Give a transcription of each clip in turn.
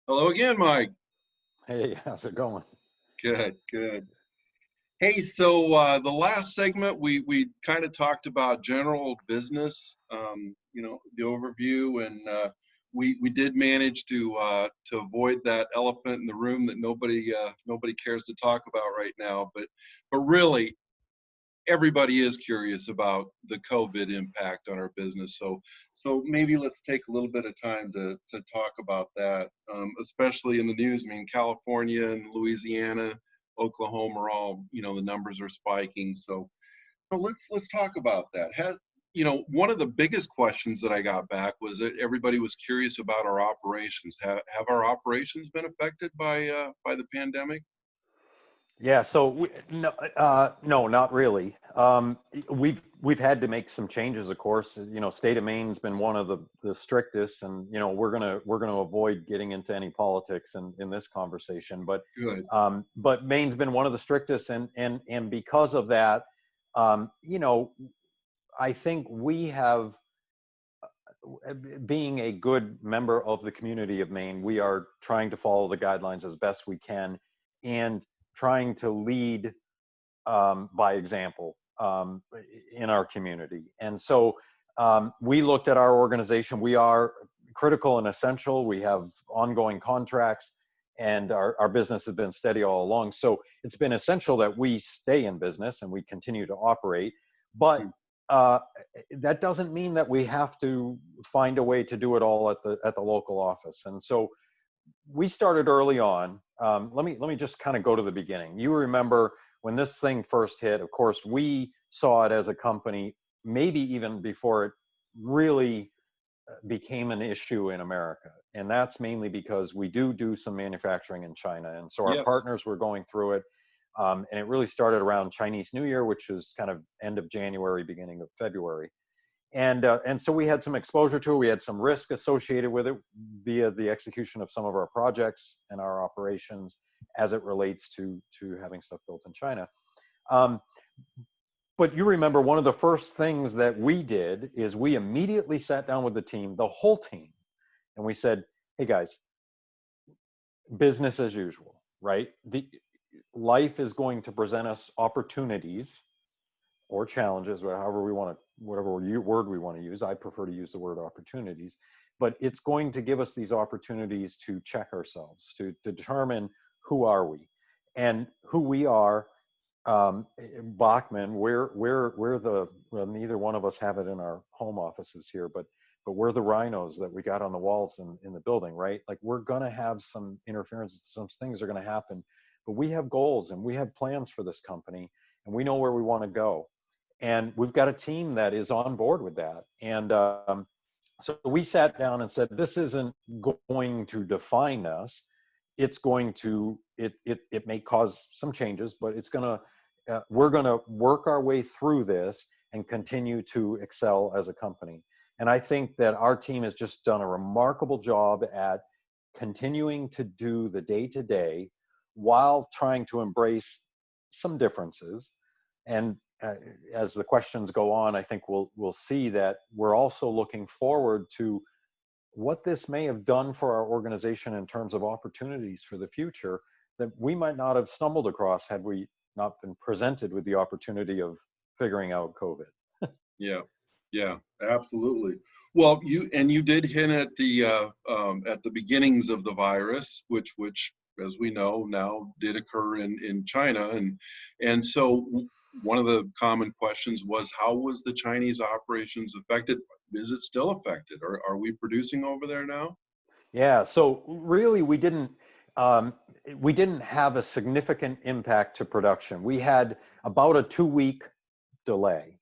Hello again, Mike. Hey, how's it going? Good, good. Hey, the last segment we kind of talked about general business, the overview, and we did manage to avoid that elephant in the room that nobody cares to talk about right now. But really, everybody is curious about the COVID impact on our business. So maybe let's take a little bit of time to talk about that, especially in the news. I mean, California and Louisiana, Oklahoma are all, the numbers are spiking. So let's talk about that. One of the biggest questions that I got back was that everybody was curious about our operations. Have our operations been affected by the pandemic? Yeah, so no, no, not really. We've had to make some changes, of course. State of Maine's been one of the strictest, and we're gonna avoid getting into any politics in this conversation. Good. But Maine's been one of the strictest, and because of that, you know, I think we have, being a good member of the community of Maine, we are trying to follow the guidelines as best we can, and trying to lead by example in our community. And so we looked at our organization. We are critical and essential. We have ongoing contracts, and our business has been steady all along. So it's been essential that we stay in business and we continue to operate. But uh, that doesn't mean that we have to find a way to do it all at the local office. And so we started early on. Let me just kind of go to the beginning. You remember when this thing first hit? Of course, we saw it as a company, maybe even before it really became an issue in America, and that's mainly because we do some manufacturing in China, and so our Yes. partners were going through it. And it really started around Chinese New Year, which is kind of end of January, beginning of February. And so we had some exposure to it. We had some risk associated with it via the execution of some of our projects and our operations as it relates to having stuff built in China. Um, but you remember one of the first things that we did is we immediately sat down with the team, the whole team, and we said, "Hey guys, business as usual, right? The life is going to present us opportunities or challenges, however we want to, whatever word we want to use. I prefer to use the word opportunities, but it's going to give us these opportunities to check ourselves, to determine who are we, and who we are. Bachmann, we're the, well, neither one of us have it in our home offices here, but we're the rhinos that we got on the walls in the building, right? Like, we're gonna have some interference, some things are gonna happen, but we have goals and we have plans for this company, and we know where we want to go, and we've got a team that is on board with that. And so we sat down and said, this isn't going to define us. It's going to, it may cause some changes, but it's going to, we're going to work our way through this and continue to excel as a company. And I think that our team has just done a remarkable job at continuing to do the day to day while trying to embrace some differences. And as the questions go on, I think we'll see that we're also looking forward to what this may have done for our organization in terms of opportunities for the future that we might not have stumbled across had we not been presented with the opportunity of figuring out COVID. Yeah, yeah, absolutely. Well, you did hint at the beginnings of the virus, which as we know now did occur in China, and so one of the common questions was, how was the Chinese operations affected? Is it still affected? Are we producing over there now? Yeah, so really um, we didn't have a significant impact to production. We had about a 2 week delay.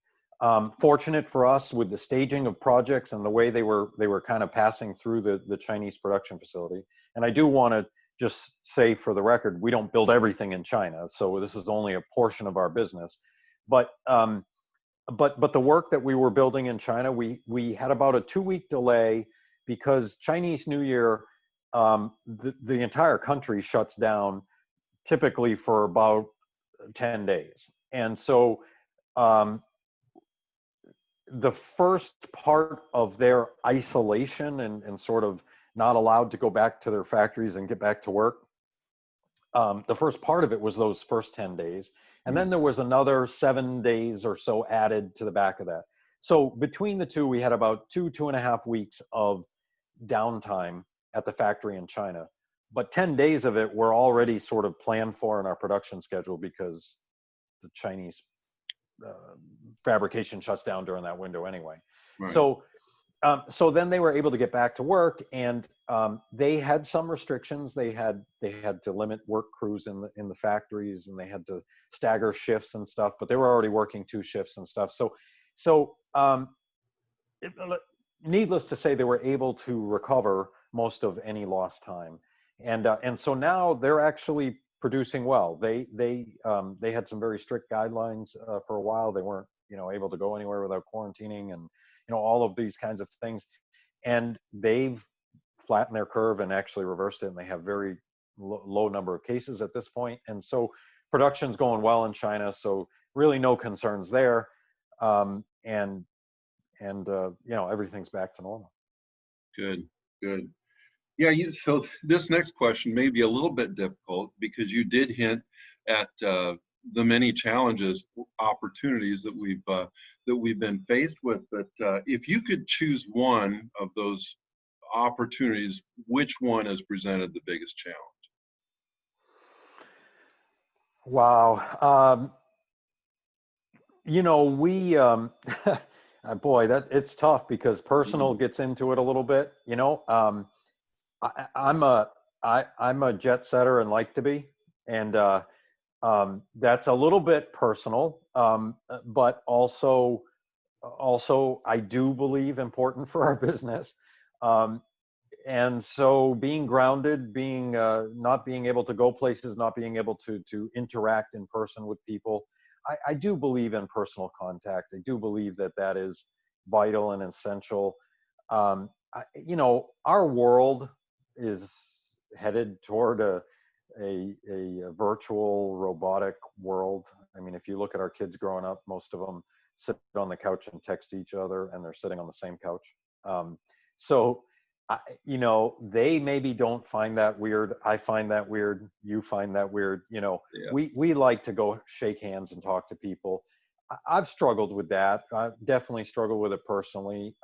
Fortunate for us with the staging of projects and the way they were kind of passing through the Chinese production facility. And I do want to just say for the record, we don't build everything in China, so this is only a portion of our business. But but the work that we were building in China, we had about a 2 week delay because Chinese New Year, the entire country shuts down typically for about 10 days. And so um, the first part of their isolation and sort of not allowed to go back to their factories and get back to work. The first part of it was those first 10 days. And then there was another 7 days or so added to the back of that. So between the two, we had about 2.5 weeks of downtime at the factory in China. But 10 days of it were already sort of planned for in our production schedule because the Chinese fabrication shuts down during that window anyway. Right. So then they were able to get back to work, and they had some restrictions. They had to limit work crews in the factories, and they had to stagger shifts and stuff. But they were already working 2 shifts and stuff. So needless to say, they were able to recover most of any lost time, and so now they're actually producing well. They had some very strict guidelines for a while. They weren't able to go anywhere without quarantining and all of these kinds of things, and they've flattened their curve and actually reversed it, and they have very low number of cases at this point, and so production's going well in China, so really no concerns there, and everything's back to normal. Good. Yeah, so this next question may be a little bit difficult because you did hint at the many challenges, opportunities that we've been faced with. But if you could choose one of those opportunities, which one has presented the biggest challenge? Wow. We boy, that it's tough because personal gets into it a little bit. I'm a jet setter and like to be, and that's a little bit personal, but also I do believe important for our business, and so being grounded, being not being able to go places, not being able to interact in person with people. I do believe in personal contact. I do believe that is vital and essential. Our world is headed toward a virtual robotic world. I mean, if you look at our kids growing up, most of them sit on the couch and text each other, and they're sitting on the same couch. They maybe don't find that weird. I find that weird. You find that weird. Yeah. We like to go shake hands and talk to people. I've struggled with that. I've definitely struggled with it personally.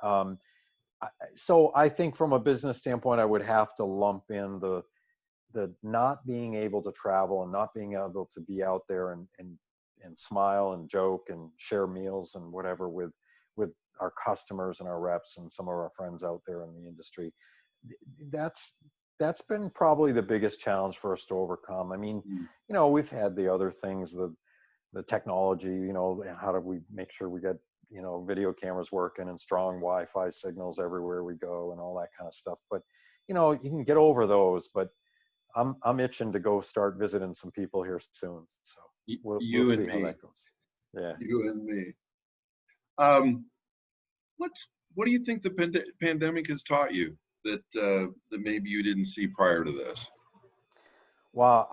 So I think from a business standpoint, I would have to lump in the not being able to travel and not being able to be out there and smile and joke and share meals and whatever with our customers and our reps and some of our friends out there in the industry. That's been probably the biggest challenge for us to overcome. I mean, we've had the other things, the technology, how do we make sure we get, video cameras working and strong Wi-Fi signals everywhere we go and all that kind of stuff. But, you can get over those, but I'm itching to go start visiting some people here soon. So we'll see how that goes. Yeah. You and me. What do you think the pandemic has taught you that maybe you didn't see prior to this? Wow,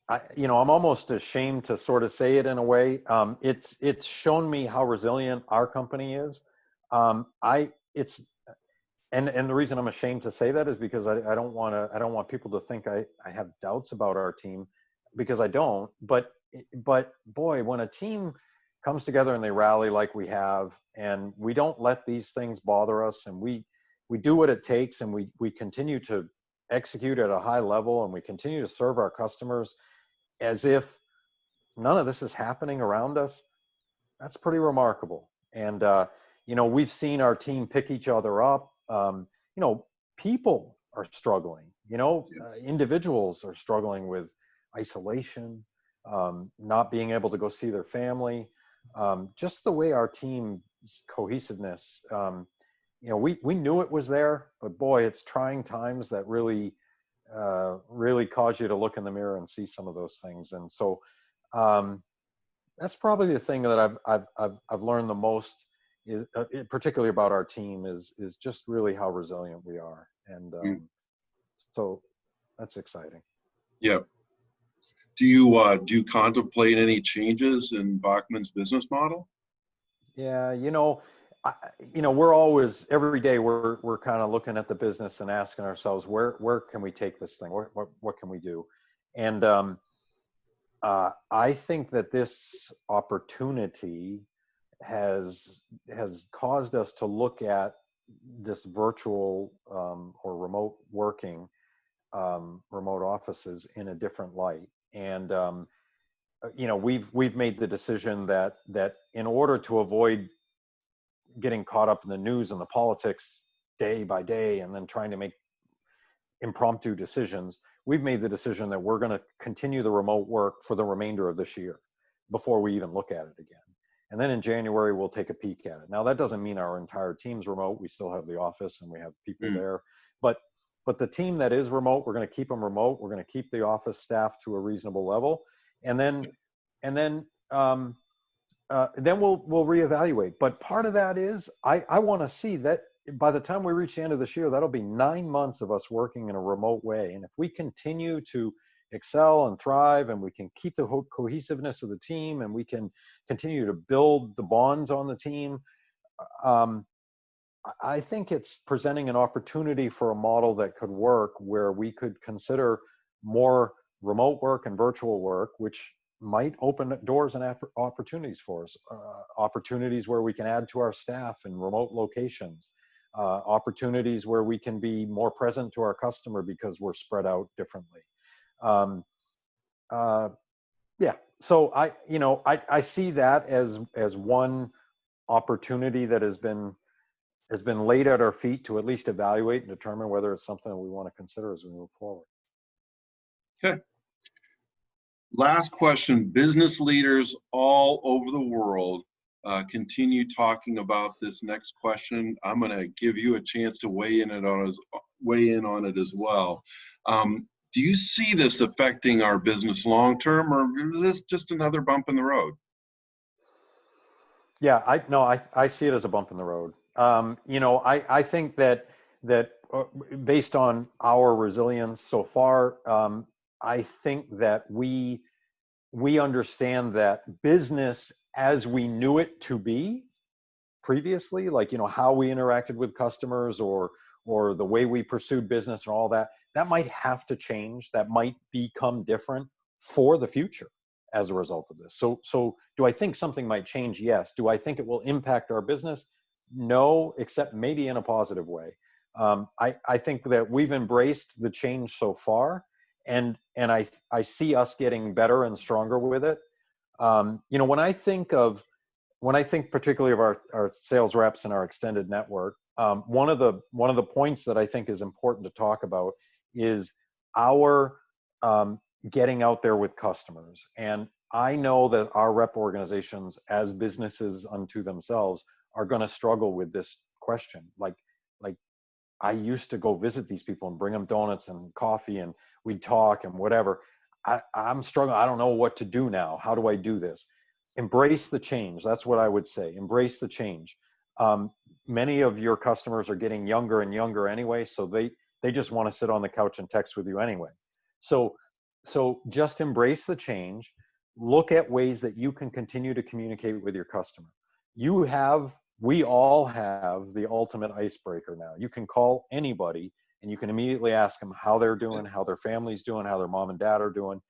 I'm almost ashamed to sort of say it in a way. It's shown me how resilient our company is. And the reason I'm ashamed to say that is because I don't want people to think I have doubts about our team, because I don't. But boy, when a team comes together and they rally like we have, and we don't let these things bother us, and we do what it takes, and we continue to execute at a high level, and we continue to serve our customers as if none of this is happening around us, that's pretty remarkable. And we've seen our team pick each other up. People are struggling, individuals are struggling with isolation, not being able to go see their family, just the way our team's cohesiveness, we knew it was there, but boy, it's trying times that really cause you to look in the mirror and see some of those things. And so that's probably the thing that I've learned the most, is particularly about our team, is just really how resilient we are. And so that's exciting. Yeah. Do you contemplate any changes in Bachmann's business model? Yeah, I, we're always, every day we're kind of looking at the business and asking ourselves, where can we take this thing? What can we do? And I think that this opportunity has caused us to look at this virtual or remote working, remote offices in a different light. And we've made the decision that in order to avoid getting caught up in the news and the politics day by day and then trying to make impromptu decisions, we've made the decision that we're going to continue the remote work for the remainder of this year before we even look at it again. And then in January, we'll take a peek at it. Now, that doesn't mean our entire team's remote. We still have the office and we have people there. But the team that is remote, we're going to keep them remote. We're going to keep the office staff to a reasonable level. And then we'll reevaluate. But part of that is I want to see that by the time we reach the end of this year, that'll be 9 months of us working in a remote way. And if we continue to excel and thrive, and we can keep the cohesiveness of the team, and we can continue to build the bonds on the team, I think it's presenting an opportunity for a model that could work where we could consider more remote work and virtual work, which might open doors and opportunities for us, opportunities where we can add to our staff in remote locations, opportunities where we can be more present to our customer because we're spread out differently. Yeah, so I see that as one opportunity that has been laid at our feet to at least evaluate and determine whether it's something that we want to consider as we move forward. Okay. Last question. Business leaders all over the world continue talking about this next question. I'm going to give you a chance to weigh in on it as well. Do you see this affecting our business long term, or is this just another bump in the road? Yeah, I see it as a bump in the road. I think that based on our resilience so far, I think that we understand that business as we knew it to be previously, like how we interacted with customers or the way we pursued business and all that might have to change. That might become different for the future as a result of this. So do I think something might change? Yes. Do I think it will impact our business? No, except maybe in a positive way. I think that we've embraced the change so far, and I see us getting better and stronger with it. When I think particularly of our sales reps and our extended network, one of the points that I think is important to talk about is our getting out there with customers. And I know that our rep organizations, as businesses unto themselves, are going to struggle with this question. Like I used to go visit these people and bring them donuts and coffee, and we'd talk and whatever. I'm struggling. I don't know what to do now. How do I do this? Embrace the change. That's what I would say. Embrace the change. Many of your customers are getting younger and younger anyway, so they just want to sit on the couch and text with you anyway. So just embrace the change. Look at ways that you can continue to communicate with your customer. We all have the ultimate icebreaker now. You can call anybody and you can immediately ask them how they're doing, how their family's doing, how their mom and dad are doing.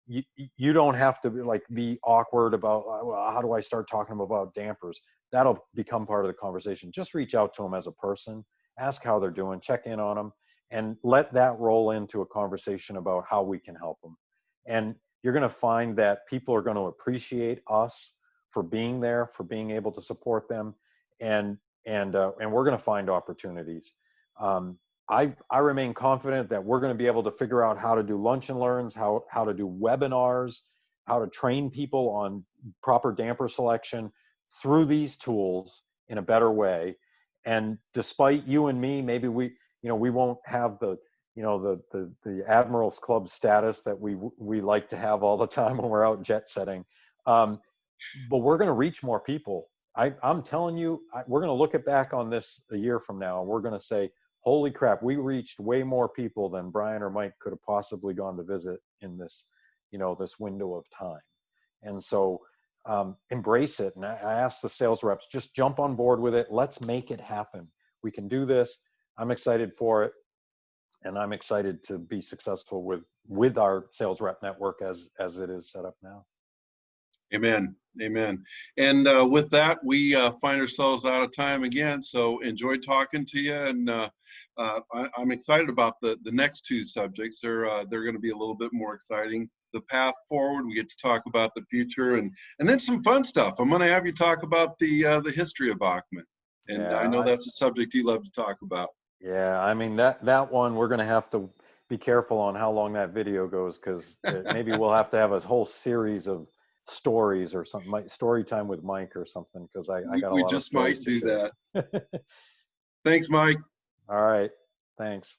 You don't have to be awkward about, well, how do I start talking to them about dampers? That'll become part of the conversation. Just reach out to them as a person, ask how they're doing, check in on them, and let that roll into a conversation about how we can help them. And you're going to find that people are going to appreciate us for being there, for being able to support them, and we're going to find opportunities. I remain confident that we're going to be able to figure out how to do lunch and learns, how to do webinars, how to train people on proper damper selection through these tools in a better way. And despite you and me, maybe we won't have the Admirals Club status that we like to have all the time when we're out jet setting. But we're going to reach more people. I'm telling you, we're going to look back on this a year from now, and we're going to say, holy crap, we reached way more people than Brian or Mike could have possibly gone to visit in this, this window of time. And so embrace it. And I asked the sales reps, just jump on board with it. Let's make it happen. We can do this. I'm excited for it. And I'm excited to be successful with our sales rep network as it is set up now. Amen. Amen. And with that, we find ourselves out of time again. So enjoyed talking to you, and I'm excited about the next two subjects. They're going to be a little bit more exciting. The path forward. We get to talk about the future, and then some fun stuff. I'm going to have you talk about the history of Bachmann, and Yeah, I know that's a subject you love to talk about. Yeah, I mean that one we're going to have to be careful on how long that video goes, because maybe we'll have to have a whole series of stories or something, story time with Mike or something, because I got a We lot of just stories might to do share. that. Thanks, Mike. All right, thanks.